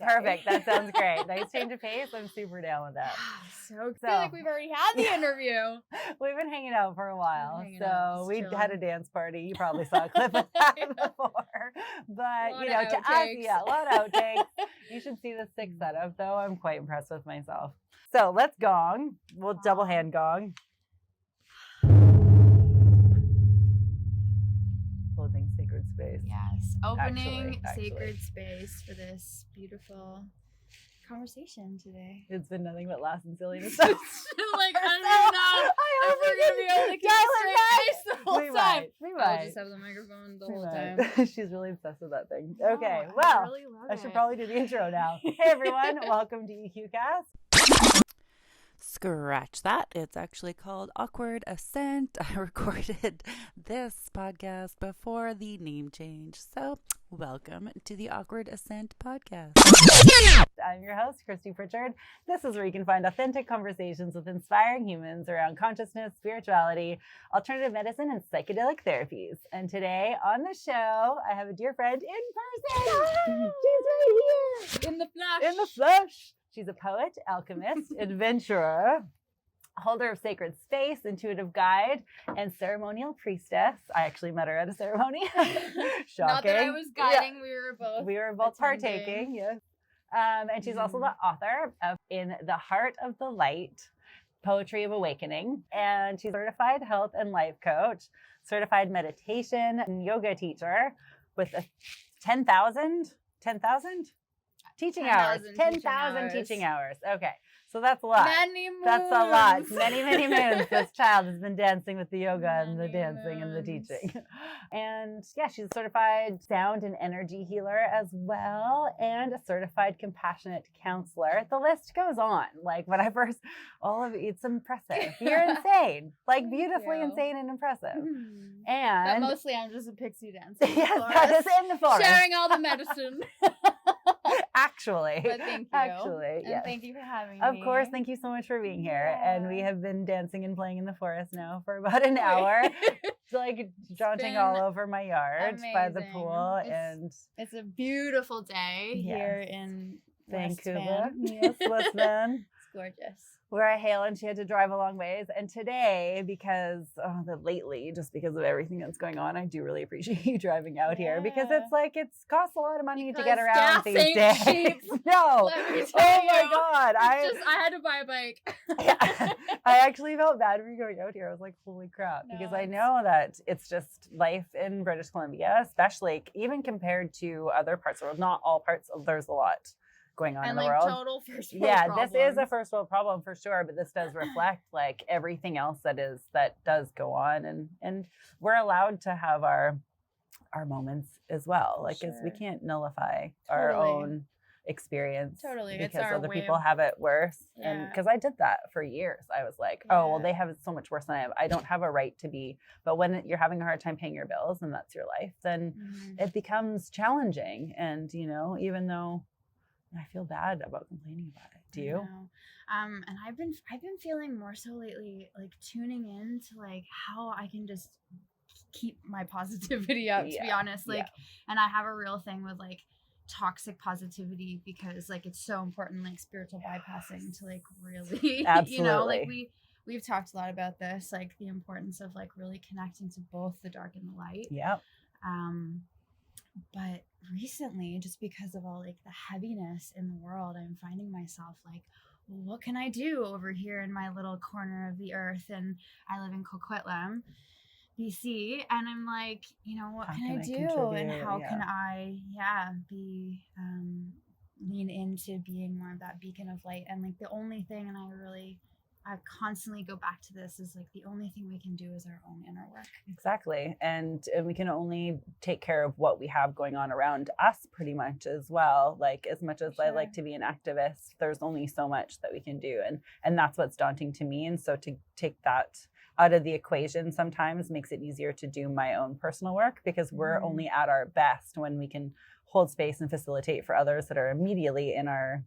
Perfect. That sounds great. Nice change of pace. I'm super down with that. I feel like we've already had the interview. We've been hanging out for a while. Out, we had a dance party. You probably saw a clip of that before. But, you know, to us, a lot of outtakes. You should see the sick setup, though. I'm quite impressed with myself. So let's gong. We'll double hand gong. Holding sacred space. Yes. Opening sacred space for this beautiful conversation today. It's been nothing but laughs and silliness. Like, I don't even know if we're going to be able to keep a straight face the whole time. We might. I'll just have the microphone the whole time. She's really obsessed with that thing. No, Okay, well, I really love I should probably do the intro now. Hey, everyone. Welcome to EQcast. Scratch that. It's actually called Awkward Ascent. I recorded this podcast before the name change. So, welcome to the Awkward Ascent podcast. I'm your host, Christy Pritchard. This is where you can find authentic conversations with inspiring humans around consciousness, spirituality, alternative medicine, and psychedelic therapies. And today on the show, I have a dear friend in person. She's right here. In the flesh. In the flesh. She's a poet, alchemist, adventurer, holder of sacred space, intuitive guide, and ceremonial priestess. I actually met her at a ceremony. Shocking. Not that I was guiding. Yeah. We were both partaking, yes. And she's also the author of In the Heart of the Light, Poetry of Awakening. And she's a certified health and life coach, certified meditation and yoga teacher with a 10,000 teaching hours. 10,000 teaching hours. Okay. So that's a lot. Many moons. That's a lot. Many, many moons. This child has been dancing with the yoga and the dancing and the teaching. And yeah, she's a certified sound and energy healer as well, and a certified compassionate counselor. The list goes on. Like when I first, it's impressive. You're insane. Like beautifully insane and impressive. And but mostly I'm just a pixie dancer. Yes, that is in the forest. Sharing all the medicine. Actually. But thank you. Actually, yes. And thank you for having me. Of course, thank you so much for being here. Yeah. And we have been dancing and playing in the forest now for about an hour. It's like jaunting all over my yard by the pool. It's a beautiful day here in Vancouver. Yes, West Van. It's gorgeous. Where I hail, and she had to drive a long ways. And today, lately, just because of everything that's going on, I do really appreciate you driving out here because it's costs a lot of money to get around these days. Cheap. No. Oh my God. I had to buy a bike. Yeah. I actually felt bad for you going out here. I was like, holy crap. Because I know that it's just life in British Columbia, especially even compared to other parts of the world. Not all parts, there's a lot going on in the world. Total first world problems. This is a first world problem for sure, but this does reflect like everything else that does go on, and we're allowed to have our moments as well. Like, as we can't nullify our own experience because other people have it worse. Yeah. And because I did that for years, I was like, oh well, they have it so much worse than I have. I don't have a right to be. But when you're having a hard time paying your bills and that's your life, then it becomes challenging. And even though I feel bad about complaining about it. Do you? And I've been feeling more so lately, like tuning in to like how I can just keep my positivity up, to be honest. Like, and I have a real thing with like toxic positivity because like it's so important, like spiritual bypassing to like really, absolutely. Like we've talked a lot about this, like the importance of like really connecting to both the dark and the light. Yep. But recently, just because of all like the heaviness in the world, I'm finding myself like, well, what can I do over here in my little corner of the earth? And I live in Coquitlam, BC, and I'm like, what can I do? And how can I, be lean into being more of that beacon of light? And like the only thing, and I constantly go back to this, is like the only thing we can do is our own inner work. Exactly. And we can only take care of what we have going on around us pretty much as well. Like as much as I like to be an activist, there's only so much that we can do. And that's what's daunting to me. And so to take that out of the equation sometimes makes it easier to do my own personal work because we're only at our best when we can hold space and facilitate for others that are immediately in our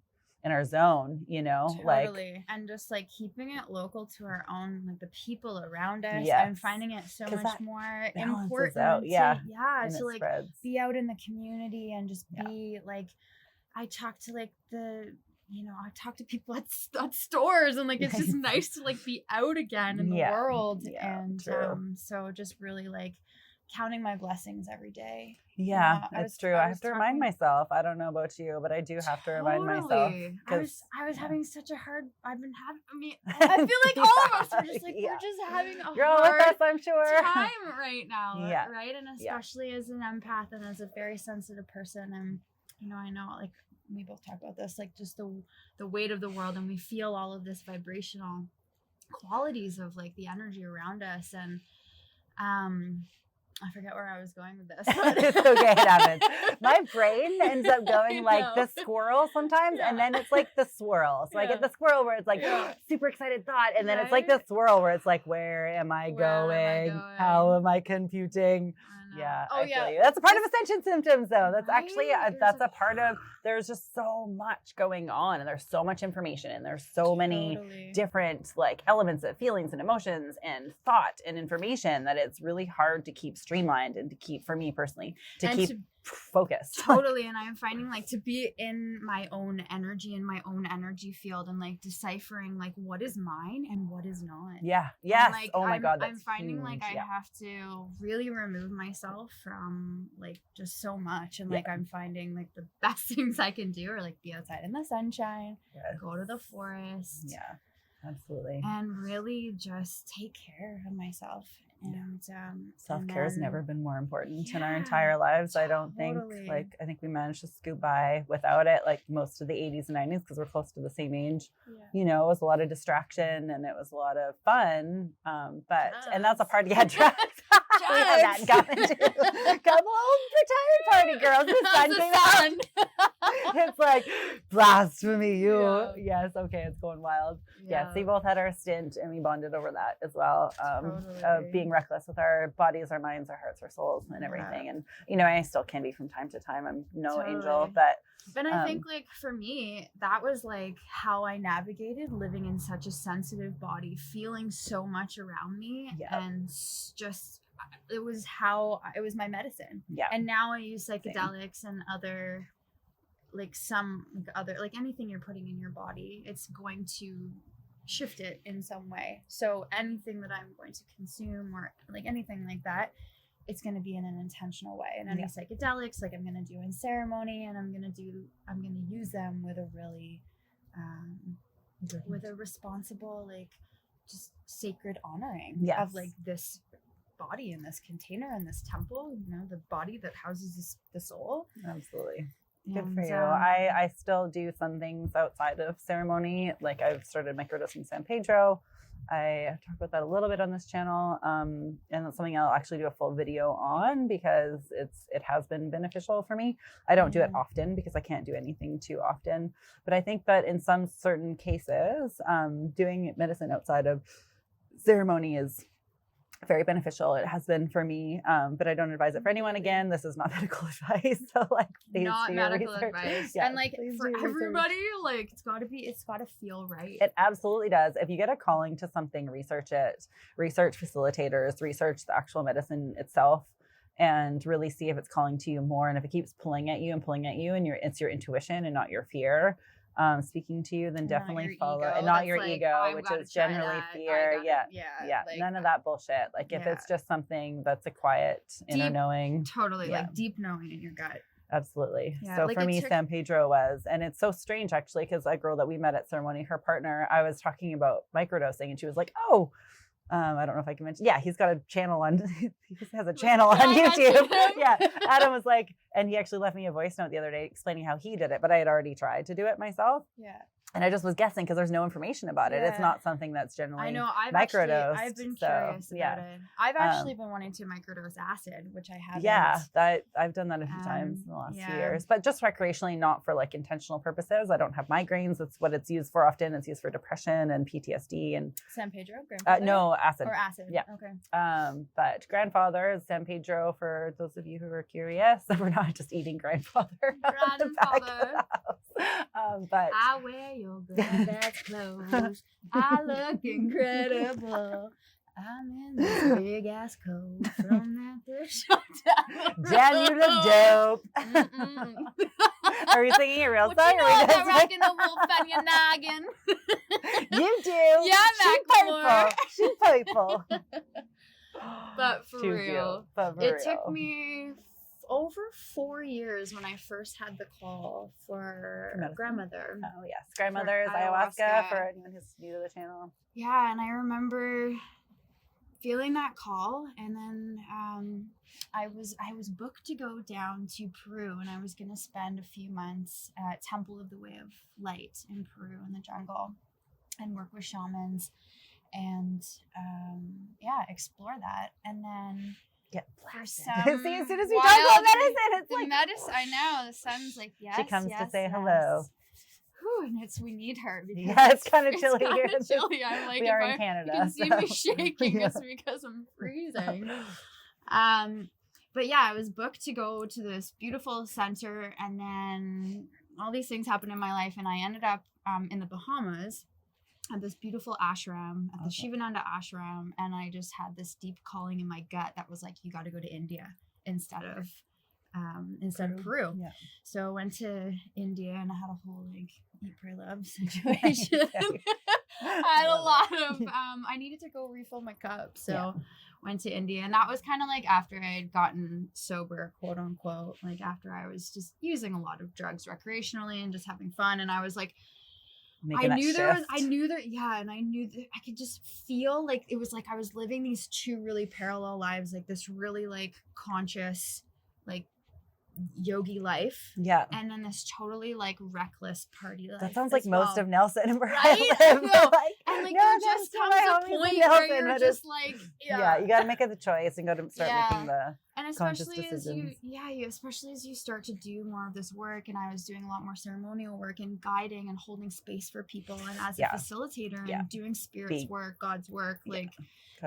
zone, totally. And just like keeping it local to our own, like the people around us, and finding it so much more important out. to like spreads. be out in the community and just be like, I talk to like I talk to people at stores, and like it's just nice to like be out again in the world. And so just really like counting my blessings every day. Yeah, it's true. I have to remind myself. I don't know about you, but I do have to remind myself. I was having such a hard. I feel like all of us are just like we're just having a You're all with us, hard I'm sure. time right now. Right, and especially as an empath and as a very sensitive person, and I know like we both talk about this, like just the weight of the world, and we feel all of this vibrational qualities of like the energy around us, and I forget where I was going with this. It's okay, it happens. My brain ends up going like the squirrel sometimes, and then it's like the swirl. So I get the squirrel where it's like super excited thought, and then it's like the swirl where it's like, where am I going? How am I computing? Yeah. I feel you. That's a part of ascension symptoms, though. That's actually that's a part of. There's just so much going on, and there's so much information, and there's so many different like elements of feelings and emotions and thought and information that it's really hard to keep streamlined and to keep, for me personally, to keep focused. Totally. And I'm finding like to be in my own energy, in my own energy field, and like deciphering like what is mine and what is not. Yeah. Yes. Like, oh my God. I'm finding like I have to really remove myself from like just so much. And like I'm finding like the best things I can do are like be outside in the sunshine, go to the forest. Yeah. Absolutely. And really just take care of myself. And self-care has never been more important in our entire lives. I don't think I think we managed to scoot by without it, like most of the 80s and 90s, because we're close to the same age. It was a lot of distraction and it was a lot of fun, but and that's a party. Drugs. We have that in common too. Come home for party, girls. The sun came out. It's like blasphemy. Yes, okay, it's going wild. Yes, we both had our stint and we bonded over that as well. Of being reckless with our bodies, our minds, our hearts, our souls, and everything. And I still can be from time to time. I'm no angel, but I think like for me, that was like how I navigated living in such a sensitive body, feeling so much around me, and just it was my medicine. And now I use psychedelics and other anything you're putting in your body, it's going to shift it in some way. So anything that I'm going to consume or like anything like that, it's going to be in an intentional way. And any psychedelics, like I'm going to do in ceremony, and I'm going to use them with a really with a responsible, like just sacred honoring of like this body in this container in this temple, the body that houses the soul. Absolutely. Good for you. I still do some things outside of ceremony. Like I've started microdosing San Pedro. I talk about that a little bit on this channel. And that's something I'll actually do a full video on because it has been beneficial for me. I don't do it often because I can't do anything too often. But I think that in some certain cases, doing medicine outside of ceremony is very beneficial. It has been for me, but I don't advise it for anyone. Again, this is not medical advice. So like, please not do medical research. advice. And like for everybody, like it's got to feel right. It absolutely does. If you get a calling to something, research it, research facilitators, research the actual medicine itself, and really see if it's calling to you more. And if it keeps pulling at you and it's your intuition and not your fear speaking to you, then definitely follow ego. And not your like, ego, which is generally fear. Like, none of that bullshit. Like if it's just something that's a quiet inner knowing, like deep knowing in your gut. Absolutely. So like for me, San Pedro was, and it's so strange actually, because a girl that we met at ceremony, her partner, I was talking about microdosing, and she was like, oh, I don't know if I can mention. Yeah, he's got a channel on. He has a channel on YouTube. Adam was like, and he actually left me a voice note the other day explaining how he did it, but I had already tried to do it myself. And I just was guessing because there's no information about it. It's not something that's generally microdosed. I've been curious about it. I've actually been wanting to microdose acid, which I haven't. That I've done that a few times in the last few years, but just recreationally, not for like intentional purposes. I don't have migraines. That's what it's used for often. It's used for depression and PTSD and San Pedro. No, acid. Or acid. Yeah. Okay. But grandfather is San Pedro for those of you who are curious. We're not just eating grandfather. Grandfather. But I wear your granddad's clothes. I look incredible. I'm in this big ass coat from that thrift shop Damn, you look dope. Are we singing a real What song? you know Or are we about just rocking the wolf on your noggin? You do. Yeah, She Macklemore. purple. She purple. But for Too real, cute. But for it real. took me over 4 years when I first had the call for Medicine? grandmother. Oh yes, grandmother's ayahuasca ayahuasca. for anyone who's new to the channel. Yeah, and I remember feeling that call, and then I was booked to go down to Peru, and I was going to spend a few months at Temple of the Way of Light in Peru in the jungle and work with shamans and explore that. And then Get for blasted. some See, as soon as we talk about wild- medicine, it's the like medicine, I know, the sun's like, yes, she comes to yes, say yes. hello. Whew, and we need her. Because Yeah, it's kind of chilly here. It's kind of chilly. I'm like, we are if in Canada. you can see so. me shaking, Yeah. it's because I'm freezing. But yeah, I was booked to go to this beautiful center, and then all these things happened in my life, and I ended up in the Bahamas at this beautiful ashram, at the Shivananda ashram, and I just had this deep calling in my gut that was like, you got to go to India instead of Peru. Yeah. So I went to India, and I had a whole like eat, pray, love situation. I had a lot of I needed to go refill my cup, so went to India, and that was kind of like after I had gotten sober, quote unquote, like after I was just using a lot of drugs recreationally and just having fun, and I was like, Making I that knew shift. I knew that I could just feel like it was like I was living these two really parallel lives, like this really like conscious, like yogi life, and then this totally like reckless party life. That sounds like most of Nelson and where right? I live. No. Like, And like no, there that's just to comes my a homies in point Nelson, where you're but just it's- like, you got to make a choice and go to start making the and conscious especially as you decisions. especially as you start to do more of this work, and I was doing a lot more ceremonial work and guiding and holding space for people, and as a facilitator and doing spirits work, God's work, like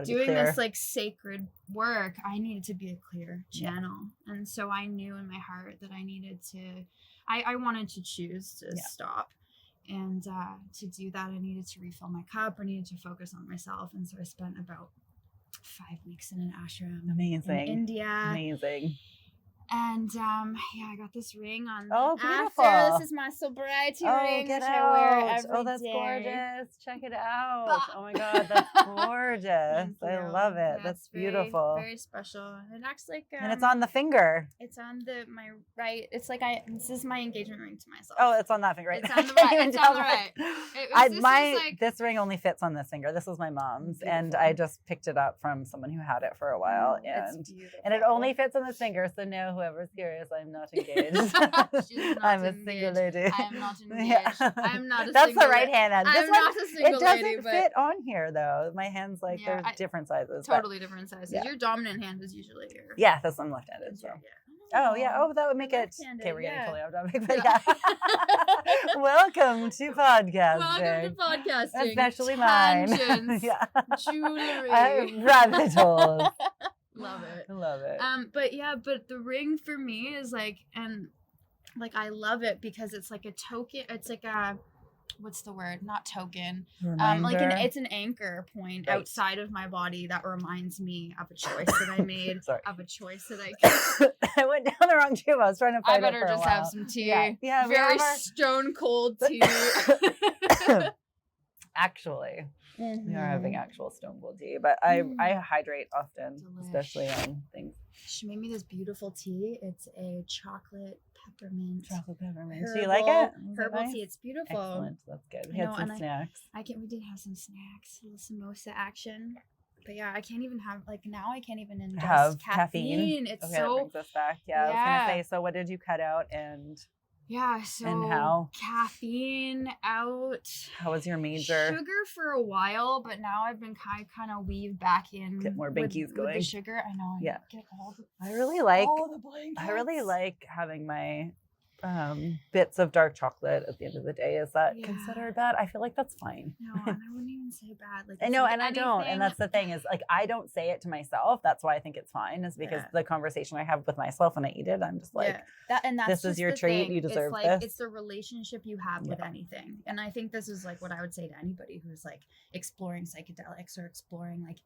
doing this like sacred work, I needed to be a clear channel. And so I knew in my heart that I needed to I wanted to choose to stop. And to do that, I needed to refill my cup. I needed to focus on myself. And so I spent about 5 weeks in an ashram in India. Amazing. And I got this ring on. Oh, beautiful. After. This is my sobriety ring, get which out. I wear every Oh, that's day. gorgeous. Check it out. Oh my God, that's gorgeous. I love it. Yeah, that's very, beautiful. very special. It acts like and it's on the finger. It's on my right. It's like this is my engagement ring to myself. Oh, it's on that finger, right? It's on the right. It's on the right. This ring only fits on this finger. This was my mom's, Beautiful. and I just picked it up from someone who had it for a while, and it only fits on this finger. So no, whoever's curious, I'm not engaged. She's not I'm a engaged. single lady. I am not engaged. I am not a That's single the right hand. I This am one, not a single it doesn't lady, but fit on here though. My hands they're different sizes. totally different sizes. Yeah. Your dominant hand is usually your That's I'm left-handed. So. Oh yeah. Oh, that would make it. Okay, we're getting totally off topic, but yeah. Welcome to podcasting. Welcome to podcasting. Especially Tangents, mine. Yeah. Jewelry. Rabbit holes. Love it. Love it. But the ring for me is like, and like I love it because it's like a token. It's like a, what's the word? Not token. It's an anchor point outside of my body that reminds me of a choice that I made. Of a choice that I went down the wrong tube. I was trying to find I better just have some tea. Yeah, very stone cold tea. Actually, we are having actual stone cold tea, but I hydrate often, especially on things. She made me this beautiful tea. It's a chocolate peppermint. Do you like it? Herbal tea. It's beautiful. Excellent. That's good. We had some snacks. We did have some snacks. A little samosa action. But yeah, I can't even have now. I can't even ingest caffeine. It's that brings us back. I was gonna say. So, what did you cut out and how caffeine out? How was your major? Sugar for a while, but now I've been kind of weaved back in. Get more binkies going. With the sugar, I know. Get all the, I really like. All the blankets. I really like having my bits of dark chocolate at the end of the day. Is that considered bad? I feel like that's fine. No, and I wouldn't even say bad. Like I know, and I don't. And that's the thing is like I don't say it to myself. That's why I think it's fine. Is because the conversation I have with myself when I eat it, I'm just like, that's this is your treat. Thing. You deserve it's like, this. It's the relationship you have with anything, and I think this is like what I would say to anybody who's like exploring psychedelics or exploring like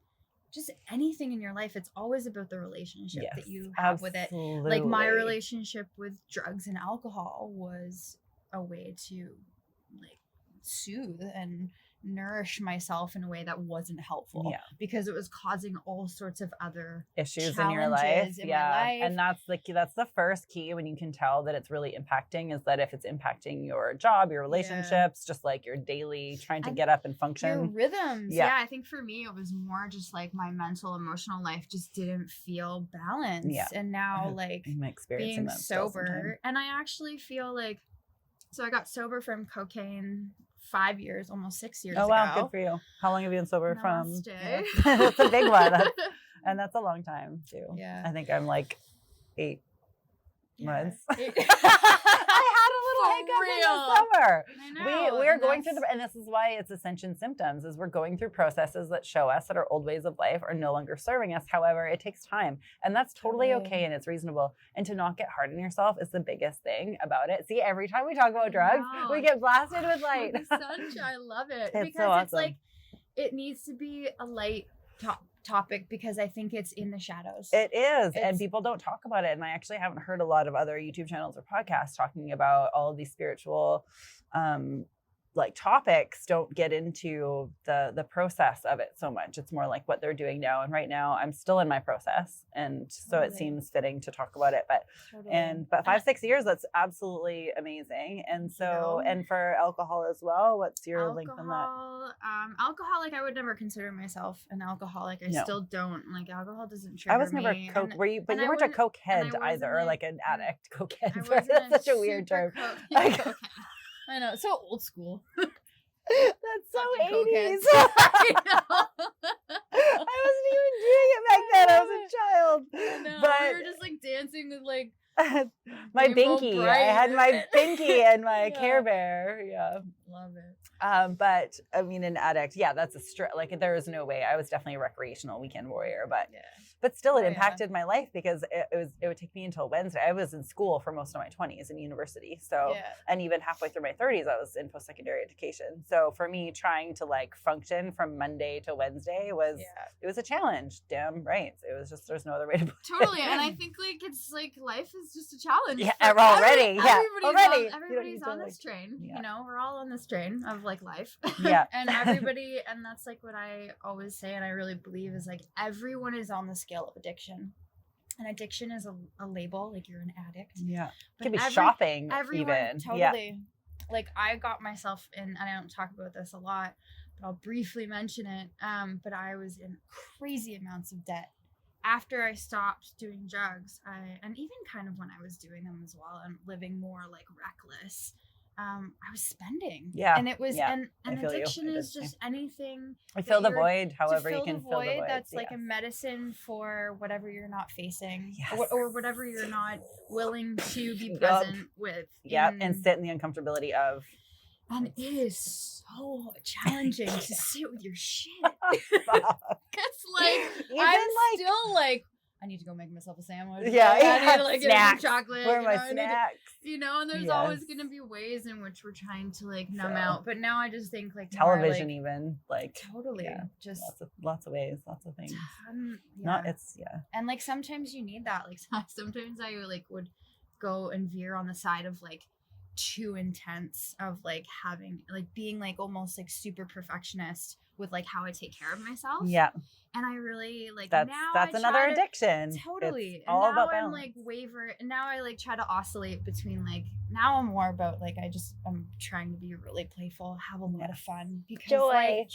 just anything in your life, it's always about the relationship Yes, that you have with it. Like my absolutely. relationship with drugs and alcohol was a way to like soothe and nourish myself in a way that wasn't helpful, because it was causing all sorts of other issues in your life. my life. And that's the first key when you can tell that it's really impacting, is that if it's impacting your job, your relationships, just like your daily trying to get up and function, your rhythms. I think for me it was more just like my mental emotional life just didn't feel balanced. And now like being sober, and I actually feel like, so I got sober from cocaine 5 years, almost 6 years ago. Oh wow, good for you. How long have you been sober from? Yeah. That's a big one. And that's a long time too. Yeah. I think I'm like 8 months. I had a little hiccup in the summer. I know. We're going through and this is why it's ascension symptoms, is we're going through processes that show us that our old ways of life are no longer serving us. However, it takes time, and that's totally okay, and it's reasonable. And to not get hard on yourself is the biggest thing about it. See, every time we talk about drugs, we get blasted with light. I love it. It's because so awesome. It's like, it needs to be a light topic, because I think it's in the shadows. It is, and people don't talk about it. And I actually haven't heard a lot of other YouTube channels or podcasts talking about all of these spiritual like topics. Don't get into the process of it so much. It's more like what they're doing now. And right now I'm still in my process, and so it seems fitting to talk about it. But 5-6 years, that's absolutely amazing. And so and for alcohol as well, what's your link on that? Alcoholic, I would never consider myself an alcoholic. I still don't. Like, alcohol doesn't trigger me. I was never coke. Were you? But you weren't a coke head either, or like an addict coke head. That's such a weird term. I know, so old school. That's so 80s. I know. I wasn't even doing it back then. I was a child. I know. But we were just like dancing with like my binky. I had my binky and my Care Bear. Yeah. Love it. But I mean, an addict, that's a like there is no way. I was definitely a recreational weekend warrior, but still it impacted my life, because it would take me until Wednesday. I was in school for most of my 20s in university. So, and even halfway through my 30s, I was in post-secondary education. So for me, trying to like function from Monday to Wednesday it was a challenge. Damn right. It was just, there's no other way to put it. Totally. And I think like, it's like, life is just a challenge. Yeah, already. Everybody's on this train, you know, we're all on this train of like life. Yeah. And everybody, and that's like what I always say, and I really believe, is like, everyone is on the scale of addiction. And addiction is a label, like you're an addict. Yeah. It could be shopping even. Totally. Like I got myself in, and I don't talk about this a lot, but I'll briefly mention it. But I was in crazy amounts of debt after I stopped doing drugs. And even kind of when I was doing them as well, and living more like reckless. I was spending. Yeah. And it was, and addiction is just anything. Fill the void, however you can fill the void. That's like a medicine for whatever you're not facing, or whatever you're not willing to be present with. Yeah. And sit in the uncomfortability of. And it is so challenging to sit with your shit. It's like, still like, I need to go make myself a sandwich. Yeah, I need to like get some chocolate. Where are my snacks? And there's always going to be ways in which we're trying to like numb out. But now I just think like television, even like totally, just lots of ways, lots of things. And like sometimes you need that. Like sometimes I like would go and veer on the side of like too intense, of like having like being like almost like super perfectionist with like how I take care of myself. Yeah. And I really like that's another addiction. Totally. It's all about balance. I'm like and now I like try to oscillate between like, now I'm more about like I'm trying to be really playful, have a lot of fun, because joy.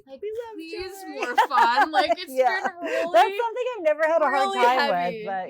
Like, we love joy. More fun. Like it's been really, that's something I've never had a hard time with. But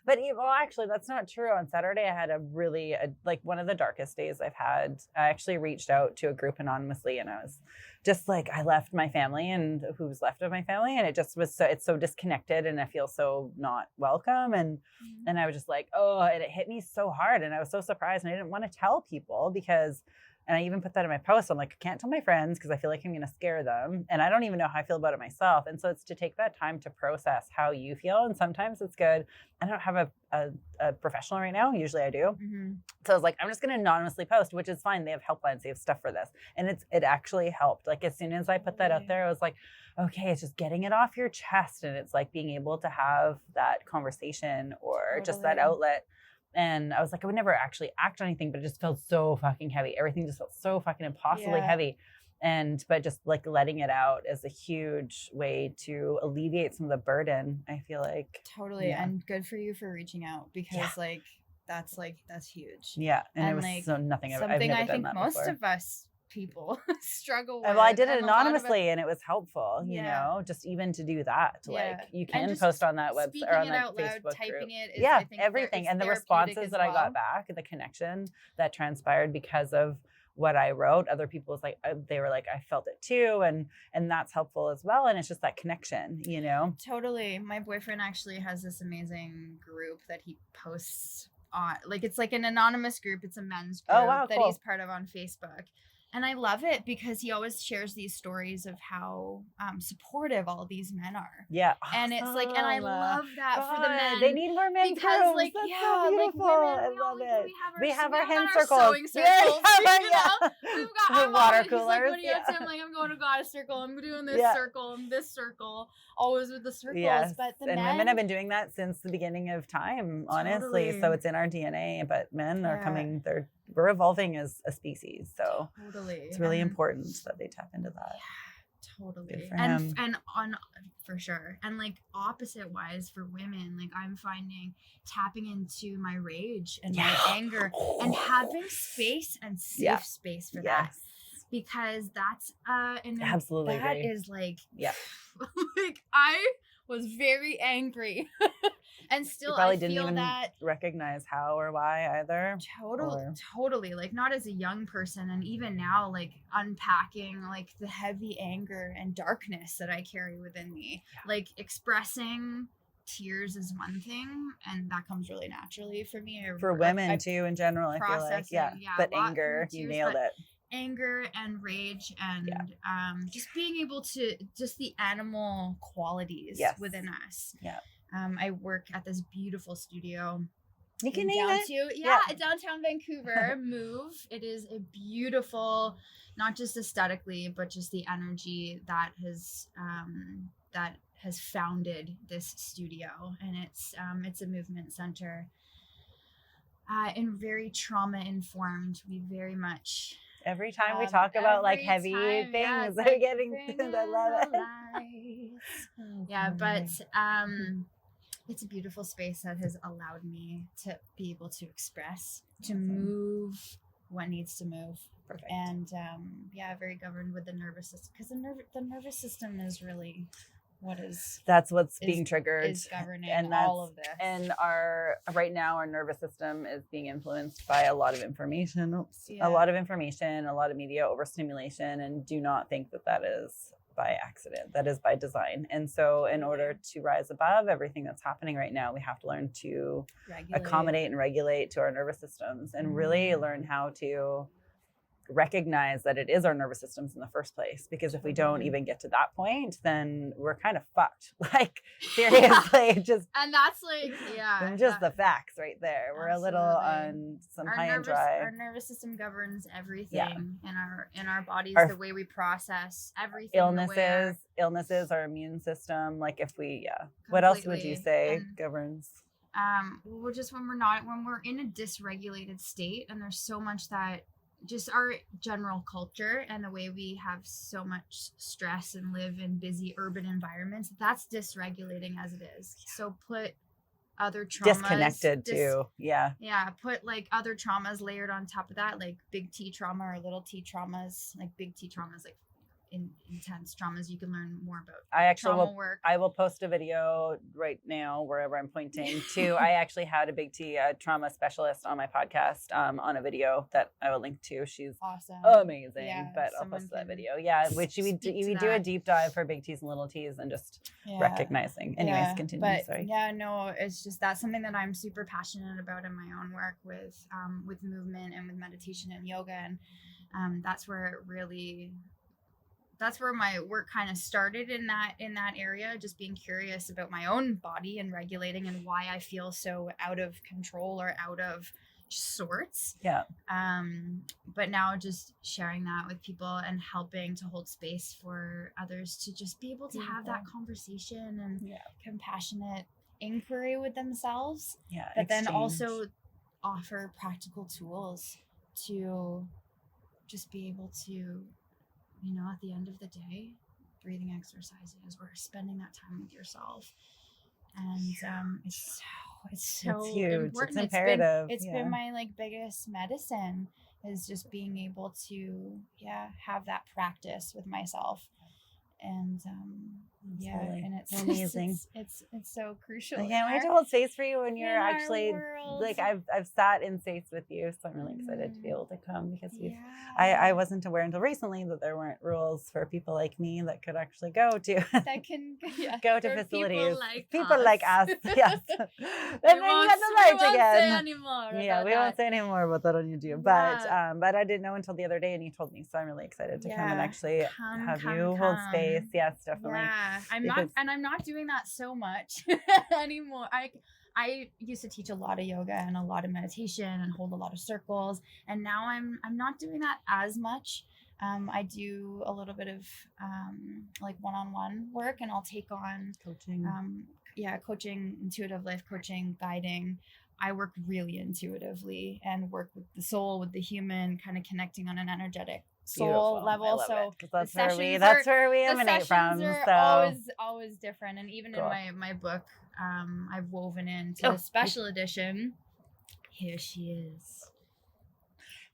but actually that's not true. On Saturday I had a really like one of the darkest days I've had. I actually reached out to a group anonymously, and I was just like, I left my family and who's left of my family, and it just was it's so disconnected, and I feel so not welcome, and I was just like, and it hit me so hard, and I was so surprised, and I didn't want to tell people, because And I even put that in my post. I'm like, I can't tell my friends because I feel like I'm going to scare them. And I don't even know how I feel about it myself. And so it's to take that time to process how you feel. And sometimes it's good. I don't have a professional right now. Usually I do. So I was like, I'm just going to anonymously post, which is fine. They have helplines. They have stuff for this. And it actually helped. Like as soon as I put that out there, I was like, okay, it's just getting it off your chest. And it's like being able to have that conversation or just that outlet. And I was like, I would never actually act on anything, but it just felt so fucking heavy. Everything just felt so fucking impossibly heavy. But just like letting it out is a huge way to alleviate some of the burden, I feel like. Totally. Yeah. And good for you for reaching out because that's huge. Yeah. And it was like nothing I've never something done I think that most before. Of us people struggle with. Well, I did it anonymously and it was helpful, you know, just even to do that. Like you can post on that website or on that Facebook typing group. It is, I think everything. And the responses that I got back, the connection that transpired because of what I wrote, other people was like, they were like, I felt it too. And that's helpful as well. And it's just that connection, you know? Totally. My boyfriend actually has this amazing group that he posts on, like, it's like an anonymous group. It's a men's group that he's part of on Facebook. And I love it because he always shares these stories of how supportive all these men are. Yeah. And it's like, and I love that for the men. They need more men because like, That's so beautiful. Like women, I love it. We have our hand circles. Sewing circles. We've got water coolers. He's like, what are you up to? I'm like, I'm going to goddess circle. I'm doing this circle and this circle. Always with the circles. Yes. But the women have been doing that since the beginning of time, honestly. Totally. So it's in our DNA. But men are coming, we're evolving as a species. So it's really important that they tap into that. Yeah, totally. And on for sure. And like opposite wise for women, like I'm finding tapping into my rage and my anger and having space and safe space for that. Because that's absolutely that agree. Is like like I was very angry. And still, you probably I didn't feel even that recognize how or why either. Totally. Like not as a young person, and even now, like unpacking like the heavy anger and darkness that I carry within me. Like expressing tears is one thing, and that comes really naturally for me. For women too, in general, I feel like but anger, you nailed it. Anger and rage and just being able to just the animal qualities within us. I work at this beautiful studio. You can name it. Downtown Vancouver. Move. It is a beautiful, not just aesthetically, but just the energy that has founded this studio, and it's a movement center. And very trauma informed. We very much. Every time we talk about like heavy things, they're getting. I love it. But it's a beautiful space that has allowed me to be able to express, to move what needs to move. Perfect. And very governed with the nervous system, because the nervous system is really that's what's being triggered, is governing all of this. And right now our nervous system is being influenced by a lot of information, a lot of media overstimulation, and do not think that is by accident. That is by design. And so in order to rise above everything that's happening right now, we have to learn to accommodate and regulate to our nervous systems, and really learn how to recognize that it is our nervous systems in the first place. Because if we don't even get to that point, then we're kind of fucked. Like seriously, just and that's like the facts right there. We're a little on some high and dry. Our nervous system governs everything in our bodies, the way we process everything. Illnesses, our immune system. Like if we what else would you say governs? Well, just when we're in a dysregulated state, and there's so much that just our general culture and the way we have so much stress and live in busy urban environments, that's dysregulating as it is. So put other traumas disconnected too. Put like other traumas layered on top of that, like big T trauma or little T traumas. Like big T traumas, like intense traumas. You can learn more about I will post a video right now wherever I'm pointing to. I actually had a big T trauma specialist on my podcast on a video that I will link to. She's awesome, amazing. But I'll post that video. Which we do a deep dive for big T's and little T's and just recognizing. Anyways, continue. Sorry. It's just that's something that I'm super passionate about in my own work with movement and with meditation and yoga. And that's where my work kind of started in that area, just being curious about my own body and regulating and why I feel so out of control or out of sorts. Yeah. But now just sharing that with people and helping to hold space for others to just be able to have that conversation and compassionate inquiry with themselves. Yeah. But then also offer practical tools to just be able to, at the end of the day, breathing exercises or spending that time with yourself. And it's huge. important. It's imperative. It's been my biggest medicine, is just being able to have that practice with myself. And and it's amazing. It's so crucial. I can't wait to hold space for you when you're actually I've sat in space with you, so I'm really excited to be able to come, because I wasn't aware until recently that there weren't rules for people like me that could actually go to go to facilities. People like us. Yes. We won't say anymore. Yeah, we won't say anymore about that on YouTube. But I didn't know until the other day, and you told me, so I'm really excited to come and actually have you hold space. Yes, definitely. Yeah, I'm not doing that so much anymore. I used to teach a lot of yoga and a lot of meditation and hold a lot of circles, and now I'm not doing that as much. I do a little bit of one-on-one work, and I'll take on coaching. Coaching, intuitive life coaching, guiding. I work really intuitively and work with the soul, with the human, kind of connecting on an energetic soul level. So that's where we emanate from. So always different. And even in my book, I've woven into the special edition. Here she is.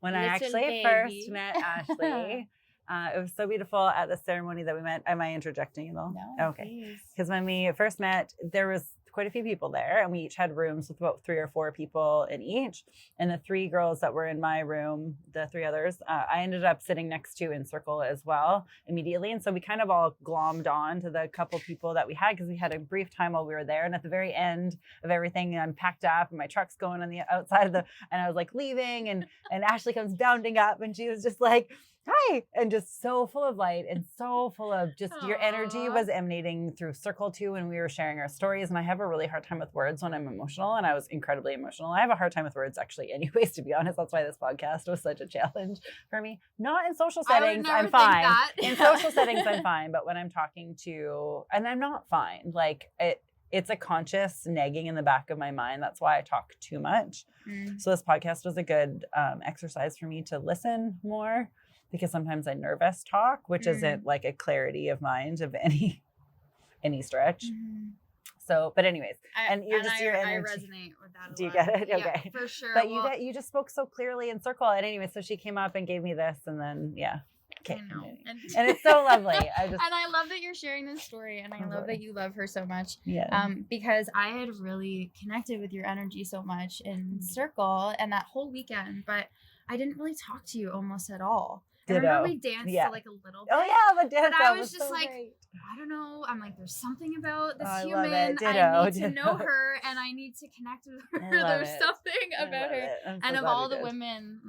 When I actually first met Ashley, it was so beautiful at the ceremony that we met. Am I interjecting at all? No. Okay. Because when we first met, there was quite a few people there, and we each had rooms with about 3 or 4 people in each. And the 3 girls that were in my room, the 3 others, I ended up sitting next to in circle as well immediately. And so we kind of all glommed on to the couple people that we had, because we had a brief time while we were there. And at the very end of everything, I'm packed up and my truck's going on the outside of and I was leaving, and Ashley comes bounding up, and she was just like, hi, and just so full of light and so full of just your energy was emanating through circle too. And we were sharing our stories, and I have a really hard time with words when I'm emotional, and I was incredibly emotional. I have a hard time with words actually anyways, to be honest. That's why this podcast was such a challenge for me. Not in social settings, I'm fine. In social settings, I'm fine. But when I'm talking to, and I'm not fine, it's a conscious nagging in the back of my mind. That's why I talk too much. So this podcast was a good exercise for me to listen more, because sometimes I nervous talk, which isn't a clarity of mind of any stretch. So, but anyways, your energy. I resonate with that a lot. Do you get it? Okay. Yeah, for sure. But you just spoke so clearly in circle. And anyway, so she came up and gave me this, and then I know. And it's so lovely. And I love that you're sharing this story, and I love that you love her so much. Yeah. Because I had really connected with your energy so much in circle and that whole weekend, but I didn't really talk to you almost at all. I remember we danced to a little bit. Oh yeah, the dance. But I was just so great. I don't know. I'm there's something about this Love human. it. I need to know her, and I need to connect with her. There's something about her. And of all the women,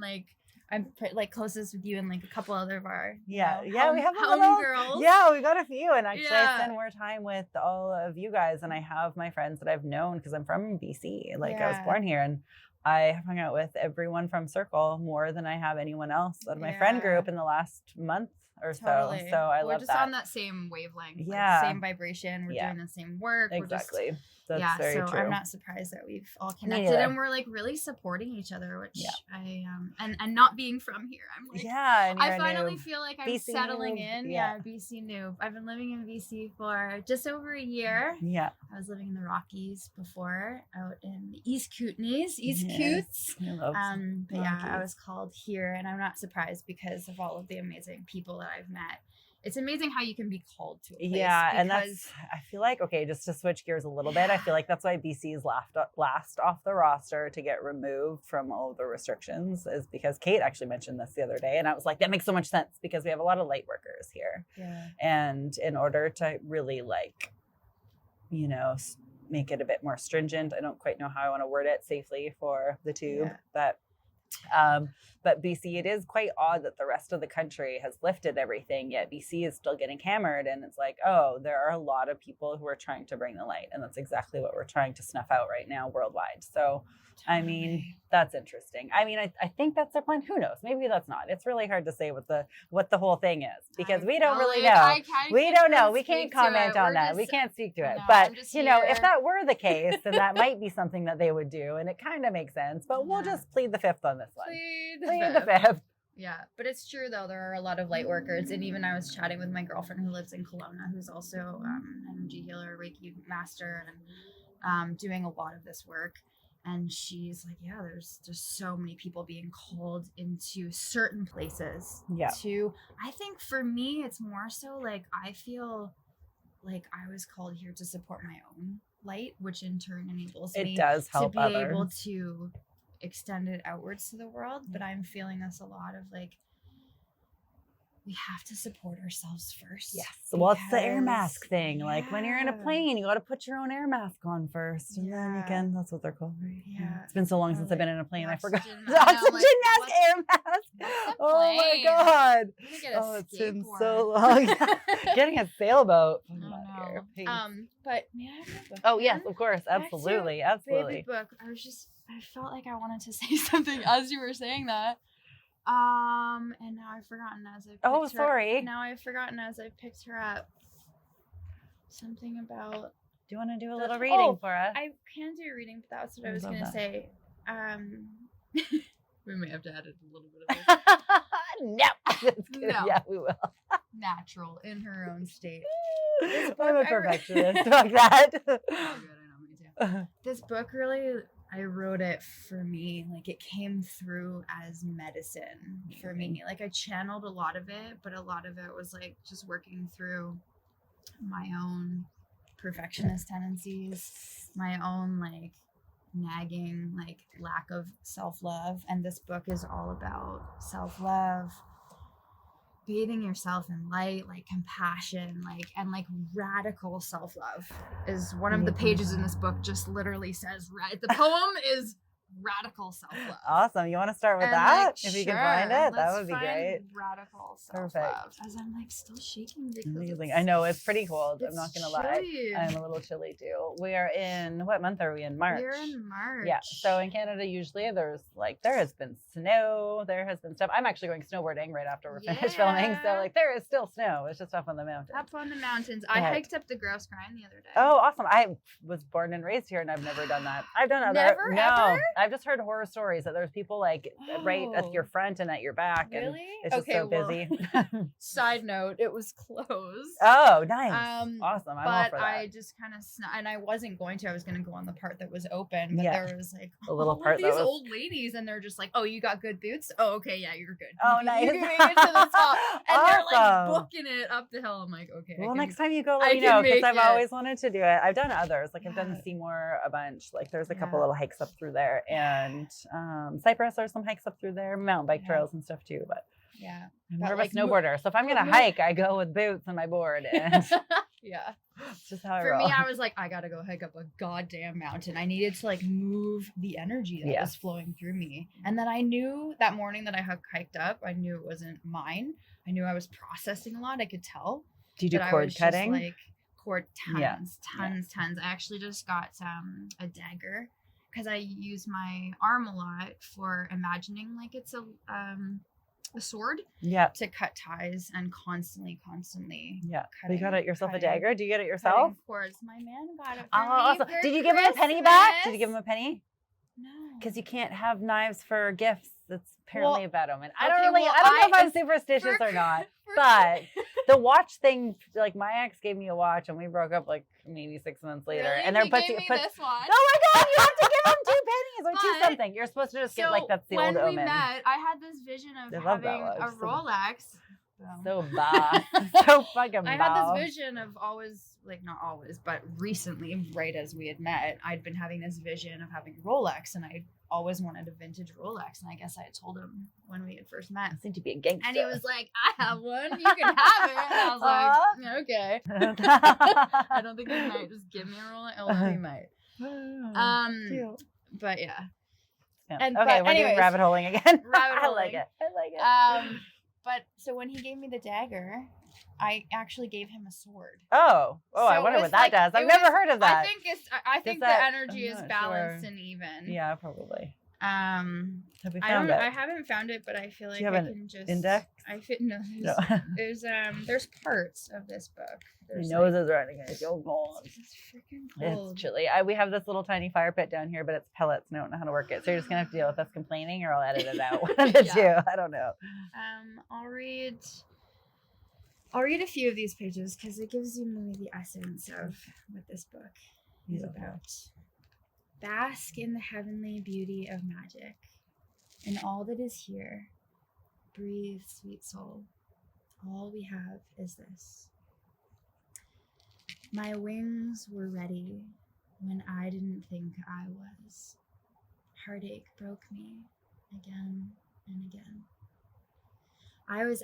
I'm closest with you and a couple other of our we have girls. Yeah, we got a few, and actually I spend more time with all of you guys, and I have my friends that I've known because I'm from BC. I was born here, and I have hung out with everyone from Circle more than I have anyone else out of my friend group in the last month or so. So I love that. We're just on that same wavelength. Same vibration. We're doing the same work. Exactly. That's very true. I'm not surprised that we've all connected, and we're really supporting each other, which I and not being from here, I'm I finally feel like I'm BC settling in. BC noob. I've been living in BC for just over a year. Yeah. I was living in the Rockies before, out in the East Kootenays, Coots. But I was called here, and I'm not surprised because of all of the amazing people that I've met. It's amazing how you can be called to a place. And that's, I feel just to switch gears a little bit, I feel that's why BC is last off the roster to get removed from all of the restrictions, is because Kate actually mentioned this the other day, and I was that makes so much sense, because we have a lot of light workers here. Yeah. And in order to really make it a bit more stringent, I don't quite know how I want to word it safely for the tube, but But BC, it is quite odd that the rest of the country has lifted everything, yet BC is still getting hammered. And it's like, oh, there are a lot of people who are trying to bring the light. And that's exactly what we're trying to snuff out right now worldwide. So, I mean, that's interesting. I mean, I think that's their plan. Who knows? Maybe that's not. It's really hard to say what the whole thing is because we don't really know. We don't know. We can't comment on that. We can't speak to it. But, you know, if that were the case, then that might be something that they would do. And it kind of makes sense. But we'll just plead the fifth on this one. Plead the fifth. Yeah, but it's true though. There are a lot of light workers, and even I was chatting with my girlfriend who lives in Kelowna, who's also energy healer, Reiki master, and doing a lot of this work. And she's like, yeah, there's just so many people being called into certain places. Yeah. I think for me, it's more so like I feel like I was called here to support my own light, which in turn enables me to be able to extend it outwards to the world. But I'm feeling this a lot of like, we have to support ourselves first. Yes. Well, it's the air mask thing. Yeah. Like when you're in a plane, you got to put your own air mask on first. And then you can, that's what they're called, right? Yeah. It's been so long since I've been in a plane. I forgot. The oxygen mask, air mask. Oh my God. Oh, it's been so long. Getting a sailboat. But may I have a book? Oh, yes, of course. Absolutely. Absolutely. Baby book. I felt like I wanted to say something as you were saying that. And now I've forgotten as I picked her. Now I've forgotten as I picked her up. Something about. Do you want to do a little reading for us? I can do a reading, but that's what I was going to say. We may have to add a little bit of this. No. Yeah, we will. Natural in her own state. I'm a perfectionist like that. Oh, good. I know, me too. This book really. I wrote it for me, like it came through as medicine for me. Like I channeled a lot of it, but a lot of it was like just working through my own perfectionist tendencies, my own like nagging, like lack of self-love. And this book is all about self-love, bathing yourself in light, like compassion, and radical self-love is one of the pages in this book. Just literally says, the poem is radical self-love. Awesome. You want to start with that? If you can find it, that would be great. Radical self-love. As I'm like still shaking because amazing. I know it's pretty cold. I'm not gonna lie. I'm a little chilly too. We are in what month are we in? March. We're in March. Yeah. So in Canada, usually there has been snow. There has been stuff. I'm actually going snowboarding right after we're finished filming. So like there is still snow. It's just up on the mountains. Up on the mountains. I hiked up the Grouse Grind the other day. Oh, awesome. I was born and raised here, and I've never done that. I've done other. Ever? I've just heard horror stories that there's people like right at your front and at your back. Really? And it's just so busy. Side note, it was closed. Oh, nice. Awesome. I'm all for that. I just kind of and I wasn't going to. I was going to go on the part that was open, but there was like a little part these old ladies, and they're just like, "Oh, you got good boots? Oh, okay, yeah, you're good. Oh, nice. You're going to the top." And they're like booking it up the hill. I'm like, okay. Well, next time you go, let me know, because I've always wanted to do it. I've done others. Like I've done Seymour a bunch. Like there's a couple little hikes up through there, and Cypress, there's some hikks up through there, mountain bike trails and stuff too. But I'm more of a snowboarder, so if I'm gonna hike, I go with boots and my board. And it's just how I roll. For me, I was like, I gotta go hike up a goddamn mountain. I needed to like move the energy that was flowing through me. And then I knew that morning that I hiked up, I knew it wasn't mine. I knew I was processing a lot. I could tell. Do you do cord cutting? Just, like cord tons. I actually just got a dagger because I use my arm a lot for imagining like it's a sword to cut ties and constantly you got yourself a dagger? Do you get it yourself? Of course, my man got it for me. Awesome. For did you give him a penny back? Did you give him a penny? No, because you can't have knives for gifts. That's apparently a bad omen. I don't know if I'm superstitious or not, but the watch thing, like my ex gave me a watch and we broke up like maybe 6 months later. Really? And they're this watch. Oh my God, you have to give him 2 pennies or 2 something. You're supposed to just get like that's the old omen. When we met, I had this vision of having a Rolex. So boss. So fucking boss. I had this vision of always, like not always, but recently, right as we had met, I'd been having this vision of having a Rolex, and I always wanted a vintage Rolex. And I guess I had told him when we had first met. I seem to be a gangster. And he was like, I have one. You can have it. And I was like, okay. I don't think he might just give me a Rolex. Oh, he might. But yeah. And, okay, but we're doing anyways, rabbit holing again. rabbit I like holing. it. I like it. But so when he gave me the dagger, I actually gave him a sword. Oh, So I it wonder was what that like- does. I've it never was- heard of that. I think the that- energy I'm is not balanced sure. and even. Yeah, probably. I Have we found it? haven't found it, but I feel like you have I an can just index? No, there's parts of this book. My There's nose is running. I feel cold. it's freaking cold. It's chilly. We have this little tiny fire pit down here, but it's pellets and I don't know how to work it. So you're just gonna have to deal with us complaining, or I'll edit it out. One of the two. I don't know. I'll read a few of these pages because it gives you maybe the essence of what this book is about. Bask in the heavenly beauty of magic, and all that is here. Breathe, sweet soul. All we have is this. My wings were ready when I didn't think I was. Heartache broke me again and again. I was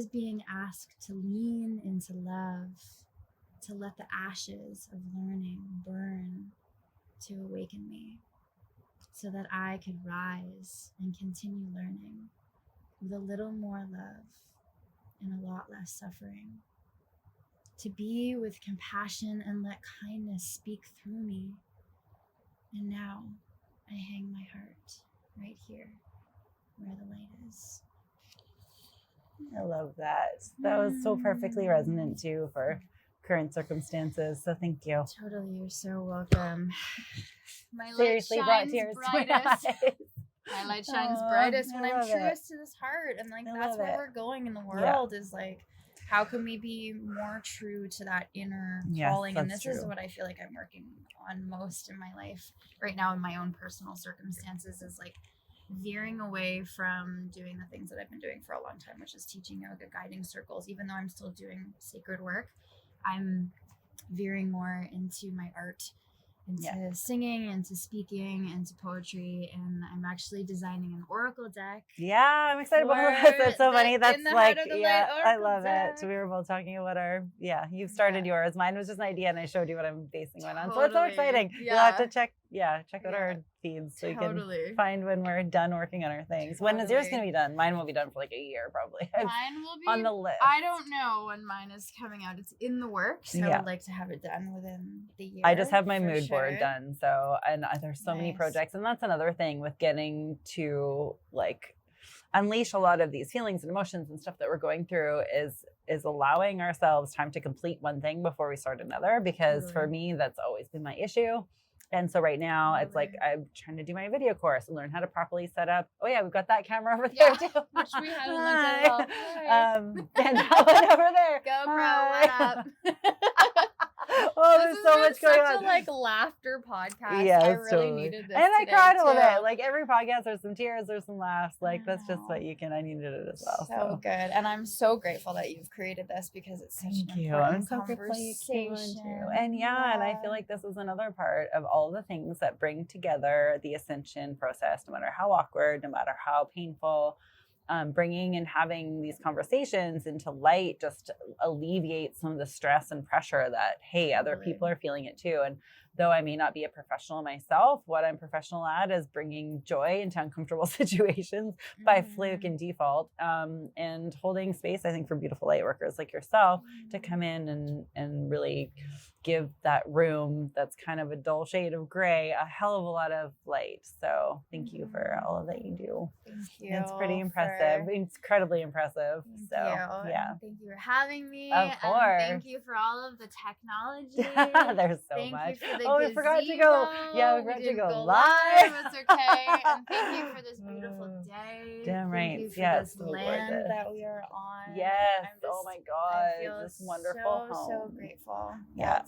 being asked to lean into love, to let the ashes of learning burn, to awaken me, so that I could rise and continue learning with a little more love and a lot less suffering. To be with compassion and let kindness speak through me. And now I hang my heart right here where the light is. I love that. That was so perfectly resonant too for current circumstances. So thank you. Totally, you're so welcome. My Seriously light brought shines tears to my brightest. eyes. My light shines Aw, brightest I when I'm love truest to this heart. And like I that's love where it. we're going in the world is like, how can we be more true to that inner calling? And this is what I feel like I'm working on most in my life right now in my own personal circumstances, is like veering away from doing the things that I've been doing for a long time, which is teaching yoga, guiding circles. Even though I'm still doing sacred work, I'm veering more into my art, into singing, into speaking, into poetry, and I'm actually designing an oracle deck. Yeah, I'm excited about this. That's so funny. That's like, I love deck. it. We were both talking about you've started yours. Mine was just an idea and I showed you what I'm basing mine on. So it's so exciting. Yeah. You'll have to check out our feeds so you can find when we're done working on our things. When is yours going to be done? Mine will be done for like a year probably. Mine will be on the list. I don't know when mine is coming out. It's in the works. I would like to have it done within the year. I just have my mood board done. So, and there's so many projects. And that's another thing with getting to like unleash a lot of these feelings and emotions and stuff that we're going through is allowing ourselves time to complete one thing before we start another. Because for me, that's always been my issue. And so right now it's like I'm trying to do my video course and learn how to properly set up. Oh yeah, we've got that camera over there too. Which we haven't looked at all. And that one over there. GoPro, what up? Oh, there's so much going on. Such a like laughter podcast. Yes, I really totally. needed this. And I today, cried a little too. bit. Like every podcast, there's some tears, there's some laughs. Like that's just what you can. I needed it as well. So good, and I'm so grateful that you've created this because it's such an important conversation. And and I feel like this is another part of all the things that bring together the ascension process, no matter how awkward, no matter how painful. Bringing and having these conversations into light just alleviates some of the stress and pressure that, hey, other people are feeling it too. And though I may not be a professional myself, what I'm professional at is bringing joy into uncomfortable situations by fluke and default, and holding space, I think, for beautiful light workers like yourself to come in and really give that room that's kind of a dull shade of gray a hell of a lot of light. So thank you for all of that you do. Thank you. It's pretty impressive. Incredibly impressive. Thank so you. yeah. Thank you for having me. Of course. Thank you for all of the technology. There's so thank much. You for the we forgot to go. Yeah, we forgot to go live. It's okay. And thank you for this beautiful day. Damn right. Thank you for yes. this land that we are on. Yes. Just, oh my God. I feel this wonderful home. So grateful. Yeah. That,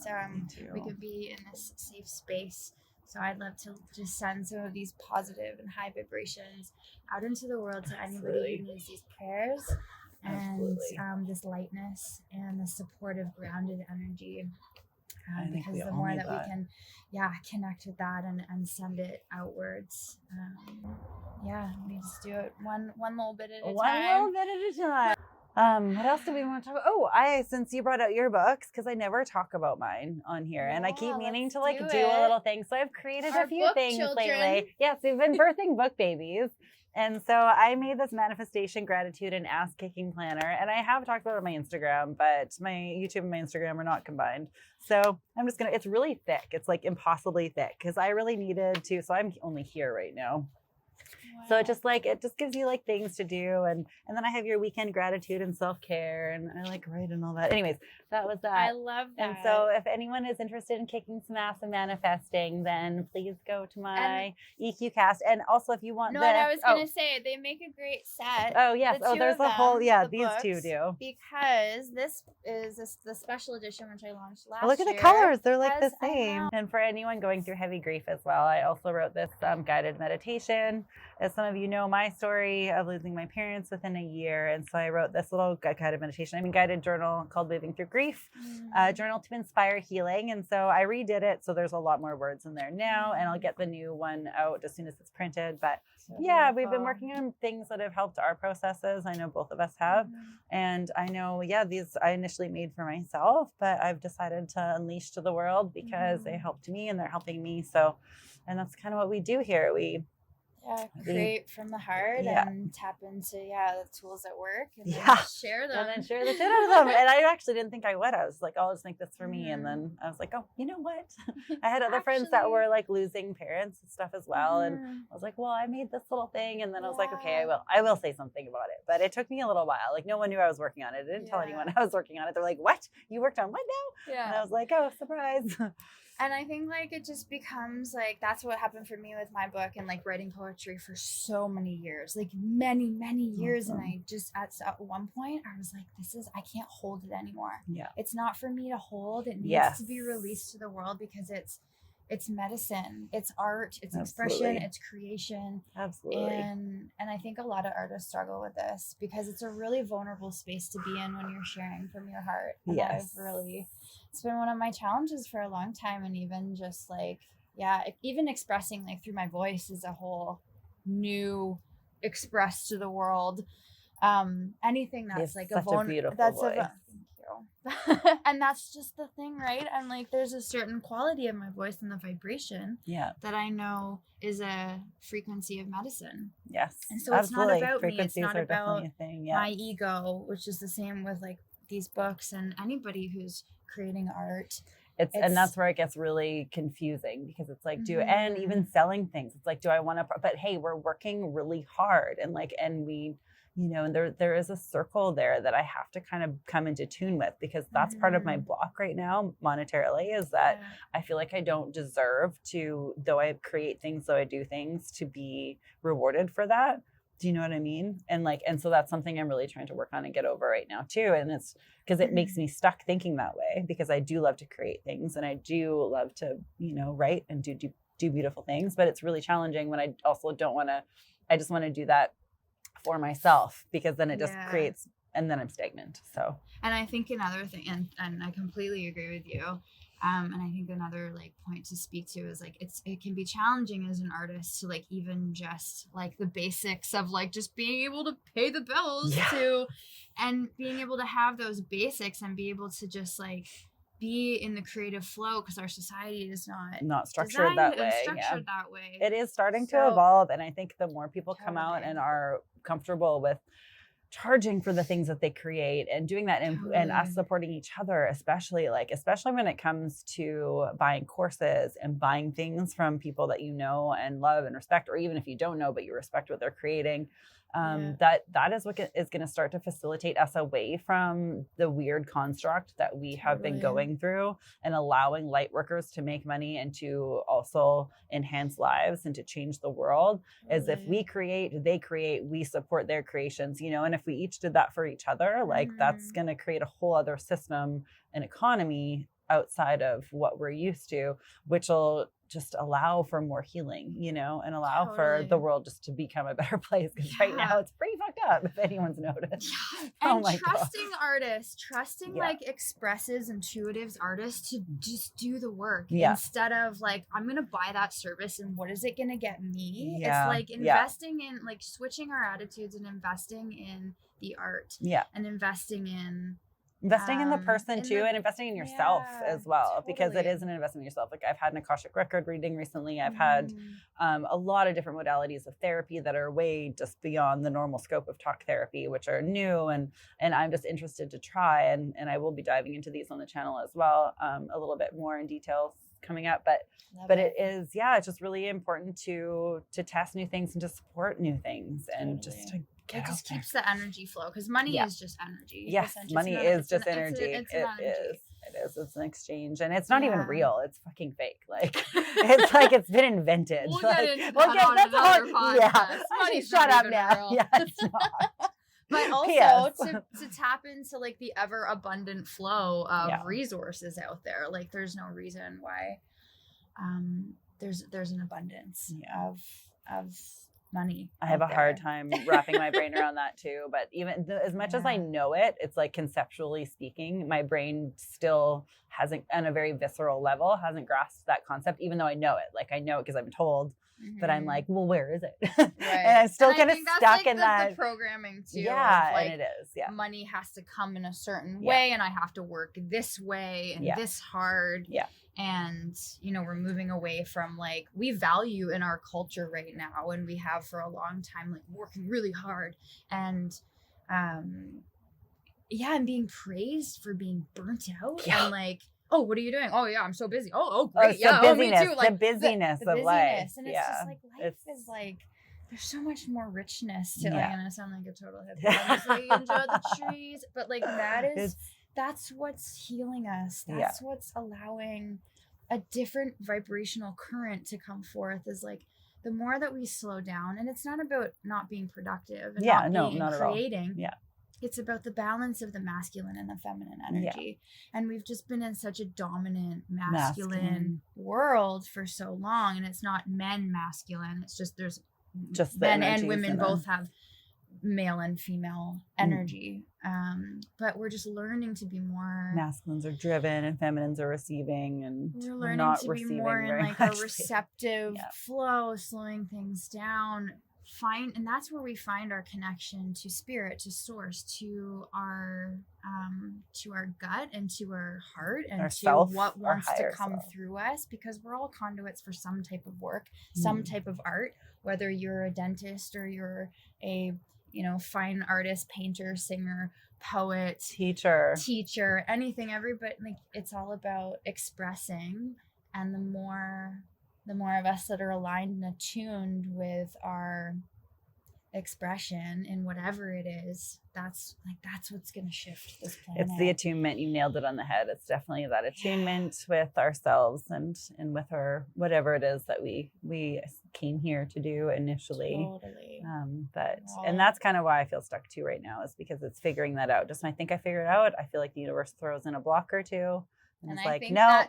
we could be in this safe space. So I'd love to just send some of these positive and high vibrations out into the world to anybody who needs these prayers and this lightness and the supportive, grounded energy. Because the more that we can, connect with that and send it outwards. We just do it one little bit at a time. One little bit at a time. What else do we want to talk about? Oh, since you brought out your books, because I never talk about mine on here, and I keep meaning let's to like do do a it. little thing. So I've created Our a few book things children. lately. Yes, we've been birthing book babies. And so I made this manifestation, gratitude, and ass kicking planner. And I have talked about it on my Instagram, but my YouTube and my Instagram are not combined. So I'm just it's really thick. It's like impossibly thick because I really needed to. So I'm only here right now. So it just gives you like things to do, and then I have your weekend gratitude and self-care, and I like write and all that. Anyways, that was that. I love that. And so if anyone is interested in kicking some ass and manifesting, then please go to my EQ cast. And also if you want and I was gonna say they make a great set. Oh yes. There's a whole these two do. Because this is the special edition which I launched last year. Look at the colors. They're like the same. And for anyone going through heavy grief as well, I also wrote this guided meditation. As some of you know, my story of losing my parents within a year. And so I wrote this little guided meditation, guided journal called Moving Through Grief, journal to inspire healing. And so I redid it. So there's a lot more words in there now, and I'll get the new one out as soon as it's printed. But yeah, we've been working on things that have helped our processes. I know both of us have. And I know, these I initially made for myself, but I've decided to unleash to the world because they helped me and they're helping me. So, and that's kind of what we do here. We create from the heart and tap into the tools that work and then share them. And then share the shit out of them. And I actually didn't think I would. I was like, I'll just make this for me. And then I was like, oh, you know what? I had other friends that were like losing parents and stuff as well. And I was like, well, I made this little thing. And then I was like, okay, I will say something about it. But it took me a little while. Like no one knew I was working on it. I didn't tell anyone I was working on it. They're like, what? You worked on what now? And I was like, oh, surprise. And I think like it just becomes like that's what happened for me with my book and like writing poetry for so many years, like many years. And I just at one point I was like, I can't hold it anymore. It's not for me to hold. It needs to be released to the world because it's medicine, it's art, it's expression, it's creation. And I think a lot of artists struggle with this because it's a really vulnerable space to be in when you're sharing from your heart. And it's been one of my challenges for a long time. And even just like, even expressing like through my voice is a whole new express to the world. Anything that's like a beautiful voice. Thank you. And that's just the thing, right? And like there's a certain quality of my voice and the vibration that I know is a frequency of medicine. And so it's not about me. It's not about my ego, which is the same with like these books and anybody who's creating art. And that's where it gets really confusing because it's like, and even selling things. It's like, do I want to, but hey, we're working really hard and we, and there is a circle there that I have to kind of come into tune with because that's part of my block right now monetarily is that I feel like I don't deserve to, though I create things, though I do things to be rewarded for that. Do you know what I mean? And so that's something I'm really trying to work on and get over right now too. And it's because it makes me stuck thinking that way because I do love to create things and I do love to, write and do beautiful things, but it's really challenging when I also I just want to do that for myself because then it just creates, and then I'm stagnant. So, and I think another thing, and I completely agree with you. And I think another like point to speak to is like it can be challenging as an artist to like even just like the basics of like just being able to pay the bills and being able to have those basics and be able to just like be in the creative flow because our society is not structured that way. It is starting to evolve, and I think the more people come out and are comfortable with charging for the things that they create and doing that and us supporting each other, especially when it comes to buying courses and buying things from people that you know and love and respect, or even if you don't know but you respect what they're creating, that is what is going to start to facilitate us away from the weird construct that we have been going through and allowing light workers to make money and to also enhance lives and to change the world. As if we create, they create, we support their creations, and if we each did that for each other, that's going to create a whole other system and economy outside of what we're used to, which will just allow for more healing, you know, and allow for the Totally. world just to become a better place. Because right now Yeah. it's pretty fucked up, if anyone's noticed. And Oh my God. trusting artists, trusting Yeah. like expressives, intuitives artists to just do the work Yeah. instead of like, I'm going to buy that service and what is it going to get me? Yeah. It's like Yeah. investing in like switching our attitudes and investing in the art Yeah. and investing in the person in too, the- and investing in yourself Yeah, as well, because it totally. is an investment in yourself. Like I've had an Akashic record reading recently. I've had a lot of different modalities of therapy that are way just beyond the normal scope of talk therapy, which are new, and I'm just interested to try, and I will be diving into these on the channel as well, a little bit more in details coming up. But it is, yeah, it's just really important to test new things and to support new things, and just to get it just out there. keeps the energy flow, because money Yeah. is just energy. Yes, essentially. money is just energy. It's an energy. It is. It's an exchange, and it's not even Yeah. real. It's fucking fake. Like it's like it's been invented. We'll like, get into that on that's another all- Yeah, podcast. Money's shut not up even now. real. Yeah, it's not. But also P.S. to tap into like the ever abundant flow of Yeah. resources out there. Like there's no reason why there's an abundance Yeah. of money. I have a out hard there. time wrapping my brain around that too. But even as much as I Yeah. know it, it's like conceptually speaking, my brain still hasn't, on a very visceral level, hasn't grasped that concept, even though I know it. Like I know it because I've been told, but I'm Mhm. like, well, where is it? Right. And I'm still And I kind of think that's, stuck like, in the that. programming too. Yeah, of, like, and it is. Yeah. money has to come in a certain Yeah. way, and I have to work this way and Yeah. this hard. Yeah. And we're moving away from like, we value in our culture right now, and we have for a long time, like working really hard and and being praised for being burnt out. Yeah. And like, oh, what are you doing? Oh yeah, I'm so busy. Oh great. It's Yeah, the oh, me busyness, too. Like the busyness the of life. busyness. And it's Yeah. just like life is like, there's so much more richness to it. Yeah. I'm gonna sound like a total hippie. I'm just like, enjoy the trees. But like that's what's healing us. Yeah. That's what's allowing a different vibrational current to come forth, is like the more that we slow down, and it's not about not being productive and not at all. creating. Yeah. It's about the balance of the masculine and the feminine energy. And we've just been in such a dominant masculine world for so long, and it's not men masculine. It's just there's Just the men and energies women in both them. have male and female energy. But we're just learning to be more Masculines are driven and feminines are receiving, and we're we're learning not to be receiving more in very like much. a receptive Yeah. flow, slowing things down. And that's where we find our connection to spirit, to source, to our gut and to our heart, and Our to self, what our wants to higher come self. through us, because we're all conduits for some type of work, some type of art, whether you're a dentist or you're a fine artist, painter, singer, poet, teacher. anything. Everybody, like, it's all about expressing. And the more of us that are aligned and attuned with our expression in whatever it is, that's what's going to shift this planet. It's the attunement. You nailed it on the head. It's definitely that attunement with ourselves and with our whatever it is that we came here to do initially. Totally. And that's kind of why I feel stuck too right now, is because it's figuring that out. Just when I think I figured it out, I feel like the universe throws in a block or two, and it's I like, think no.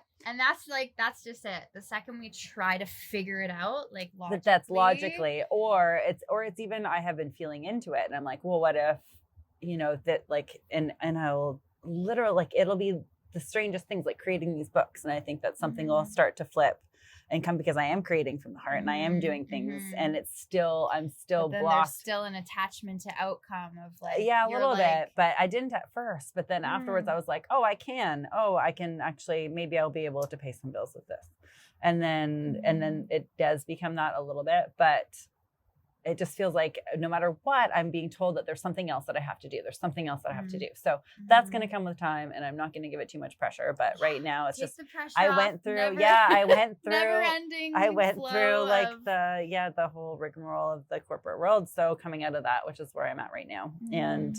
that's just it. The second we try to figure it out, like logically, But that's logically, or it's even, I have been feeling into it, and I'm like, well, what if, that like, and I'll literally, like, it'll be the strangest things, like creating these books, and I think that something will start to flip and come, because I am creating from the heart and I am doing things, and I'm still but then blocked. There's still an attachment to outcome of like, yeah, a you're little like, bit, but I didn't at first. But then afterwards, I was like, I can actually, maybe I'll be able to pay some bills with this, and then it does become that a little bit, but it just feels like no matter what, I'm being told that there's something else that I have to do. There's something else that I have to do. So that's going to come with time, and I'm not going to give it too much pressure. But right now, it's Take just the pressure I off. went through. Never ending. I went flow through like of- the whole rigmarole of the corporate world. So coming out of that, which is where I'm at right now, and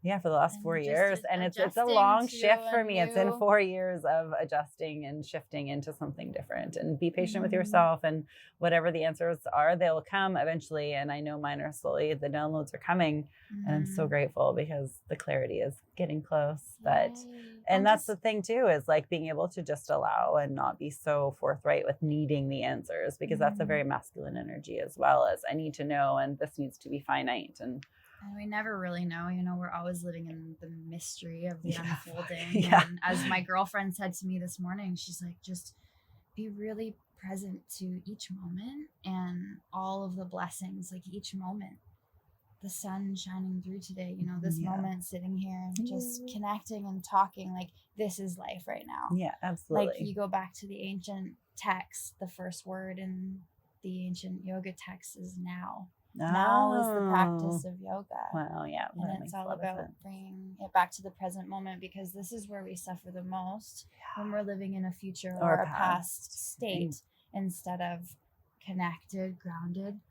for the last And 4 just years. And it's a adjusting long to shift for a me. It's in new- 4 years of adjusting and shifting into something different. And be patient with Mhm. yourself, and whatever the answers are, they'll come eventually. And I know mine are slowly, the downloads are coming. And I'm so Mhm. grateful because the clarity is getting close. But Yay. and that's the thing too, is like being able to just allow and not be so forthright with needing the answers, because that's a very masculine energy, as well as I need to know, and this needs to be finite. And we never really know, we're always living in the mystery of the unfolding. Yeah. And as my girlfriend said to me this morning, she's like, just be really present to each moment and all of the blessings, like each moment. The sun shining through today, this moment sitting here and just connecting and talking, like this is life right now. Yeah, absolutely. Like you go back to the ancient text, the first word in the ancient yoga text is now. Now is the practice of yoga. Wow, yeah. And it's all about bringing it back to the present moment, because this is where we suffer the most when we're living in a future or a past state instead of connected, grounded.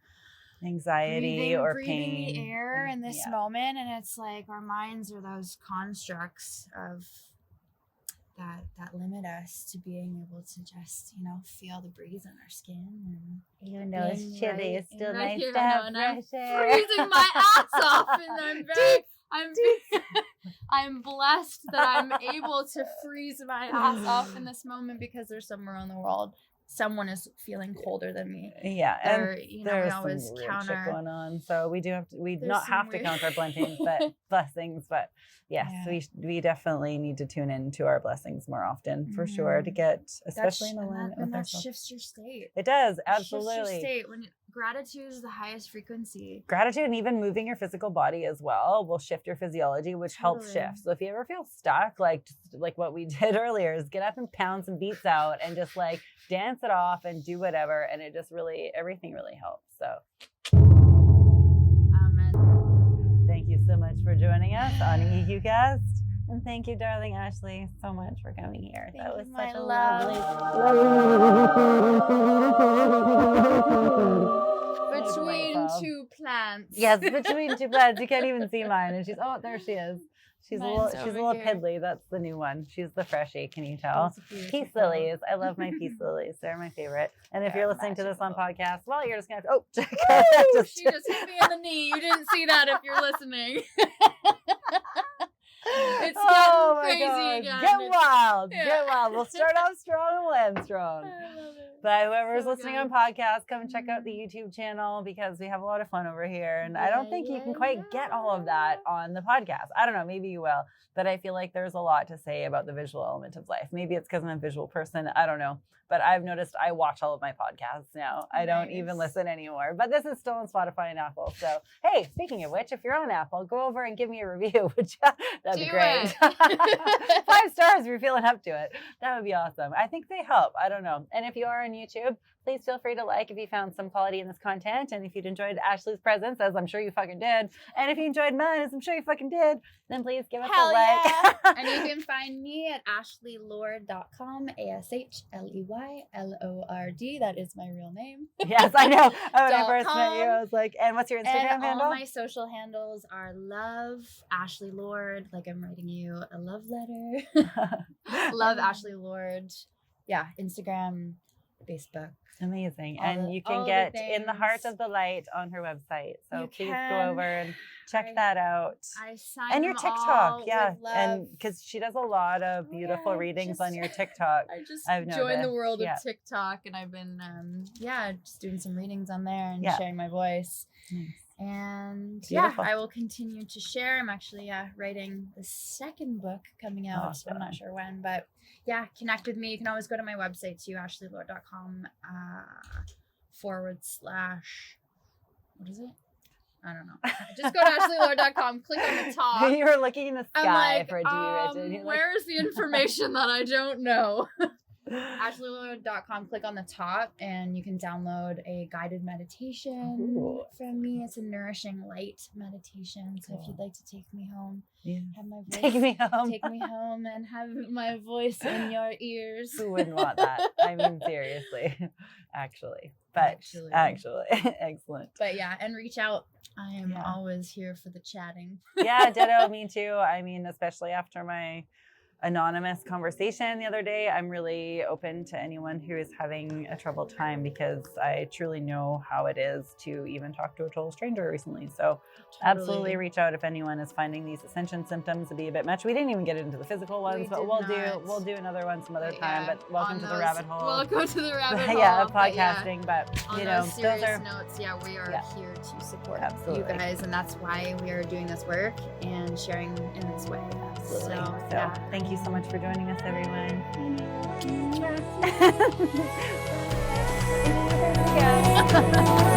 Anxiety or breathing pain. the air in this moment, and it's like our minds are those constructs of that limit us to being able to just feel the breeze on our skin, and even though it's chilly, it's still nice to have fresh air. I'm freezing my ass off, and I'm blessed that I'm able to freeze my ass off in this moment, because there's somewhere in the world someone is feeling colder than me. Yeah, and there's we always some weird counter shit going on, so we do have to. We not have to count our blessings, but blessings. But yes, we definitely need to tune into our blessings more often, for sure, to get especially in alignment with ourselves. That shifts your state. It does, It absolutely. shifts your state when gratitude is the highest frequency. Gratitude, and even moving your physical body as well, will shift your physiology, which helps shift. So if you ever feel stuck, like what we did earlier, is get up and pound some beats out and just like dance it off and do whatever, and it just really, everything really helps. So amen. Thank you so much for joining us on EQcast, and thank you, darling Ashley, so much for coming here. That was such a lovely. Between two plants. Yes, between two plants. You can't even see mine, and there she is. She's a little piddly. That's the new one. She's the freshie. Can you tell? Peace lilies. I love my peace lilies. They're my favorite. And if you're listening to this on podcast, well, you're just gonna have to. Check out. She just hit me in the knee. You didn't see that if you're listening. It's getting crazy again. Get wild. Get wild. We'll start off strong and we'll end strong. I love it. But whoever's listening on podcast, come and check out the YouTube channel, because we have a lot of fun over here. And I don't think you can quite get all of that on the podcast. I don't know, maybe you will. But I feel like there's a lot to say about the visual element of life. Maybe it's because I'm a visual person. I don't know. But I've noticed I watch all of my podcasts now. I don't even listen anymore. But this is still on Spotify and Apple. So, hey, speaking of which, if you're on Apple, go over and give me a review. That'd be great. 5 stars if you're feeling up to it. That would be awesome. I think they help. I don't know. And if you are on YouTube, please feel free to like if you found some quality in this content. And if you'd enjoyed Ashley's presence, as I'm sure you fucking did. And if you enjoyed mine, as I'm sure you fucking did, then please give us a like. Yeah. And you can find me at ashleylord.com, ASHLEYLORD. That is my real name. Yes, I know. When I first met you, I was like, and what's your Instagram handle? All my social handles are love Ashley Lord. Like I'm writing you a love letter. Love Ashley Lord. Yeah, Instagram, Facebook. Amazing. And you can get In the Heart of the Light on her website. So please go over and check that out. I sign and your them TikTok, all yeah. with love. And because she does a lot of beautiful readings on your TikTok. I've joined the world of TikTok, and I've been just doing some readings on there and sharing my voice. Nice. And beautiful. I will continue to share. I'm actually writing the second book coming out. Awesome. I'm not sure when, but connect with me. You can always go to my website too, ashleylord.com / what is it? I don't know. Just go to ashleylord.com, click on the top. You were looking in the sky for it to be written. Where's the information that I don't know? ashleylord.com, click on the top, and you can download a guided meditation from me. It's a nourishing light meditation. So if you'd like to take me home, have my voice, take me home and have my voice in your ears. Who wouldn't want that? I mean, seriously, actually, excellent. But and reach out I am Yeah. always here for the chatting. Yeah, ditto, me too. I mean, especially after my anonymous conversation the other day, I'm really open to anyone who is having a troubled time, because I truly know how it is to even talk to a total stranger recently. So absolutely reach out if anyone is finding these ascension symptoms to be a bit much. We didn't even get into the physical ones, but we'll do another one some other time. But welcome to the rabbit hole. Welcome to the rabbit hole. Yeah, podcasting. But on you know, those serious those are notes, we are here to support Absolutely. you guys, and that's why we are doing this work and sharing in this way. Absolutely. So thank you so much for joining us, everyone. Yeah.